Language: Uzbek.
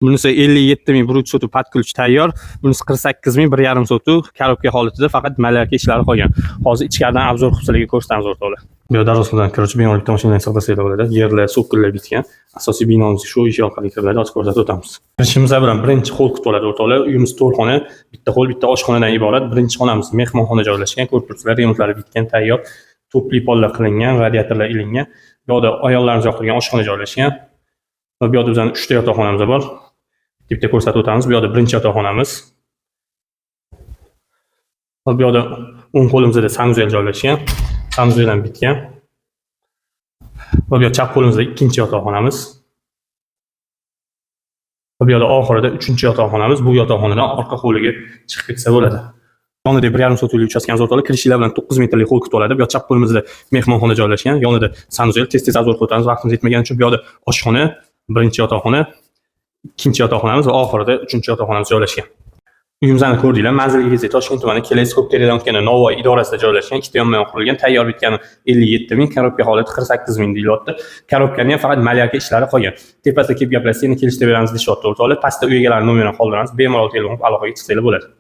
Bunisi 57.100 sotuv patkulch tayyor. Bunisi 48.000 1,5 sotuv korobka holatida, faqat malarka ishlari qolgan. Hozir ichkaridan obzor qilib sizlarga ko'rsatamiz o'rtoqlar. Bu yerda darvozdan kiruvchi bemor bitta mashinadan sig'dirsak bo'ladi. Yerlar, so'killar bitgan. Asosiy binomiz shu ish orqali kiriladi. Hozir ko'rsatib o'tamiz. Kirishimiz bilan birinchi xol kutib oladi o'rtoqlar. Uyimiz 4 xona, bitta xol, bitta oshxonadan iborat. Birinchi xonamiz mehmonxona joylashgan, korpuslar, remontlari bitgan, tayyor. To'pli pollar qilingan, radiatorlar ilingan. Bu yerda ayollarimiz yoqtirgan oshxona joylashgan. Va bu yerda bizning 3 ta yotoqxonamiz bor. Bitta ko'rsatib o'tamiz. Bu yerda birinchi yotoqxonamiz. Va bu yerda o'ng qo'limizda sanuzel joylashgan. Sanuzel ham bitgan. Va bu yerda chap qo'limizda ikkinchi yotoqxonamiz. Va bu yerda oxirida 3-yotoqxonamiz. Bu yotoqxonadan orqa hovliga chiqib ketsa bo'ladi. Yonida 1,5 sotuvli uchastkamiz o'rtoqlar. Kirishlar bilan 9 metrlik xol kutib oladi. Bu yerda chap qo'limizda mehmonxona joylashgan. Yonida sanuzel, tez-tez obzor qilib o'tamiz. Vaqtimiz yetmagani uchun bu yerda oshxona, birinchi yotoqxona, ikkinchi yotoqxonamiz va oxirida 3-yotoqxonamiz joylashgan. Uyimizni ko'rdinglar. Manzilga kelsak, Toshkent tumani Kelesskop teridan o'tganda Navoiy idorasida joylashgan, ikkita yonma-yon qurilgan, tayyor bitgani 57.000, korobka holati 48.000 deyilyapti. Korobkaning ham faqat malyarka ishlari qolgan. Tepasida kelib gaplashsak, kelishda beramiz deyapti o'rtoqlar. Pastda uy egalarining nomerini qoldiramiz. Bemalol telefon aloqaga chiqsanglar bo'ladi.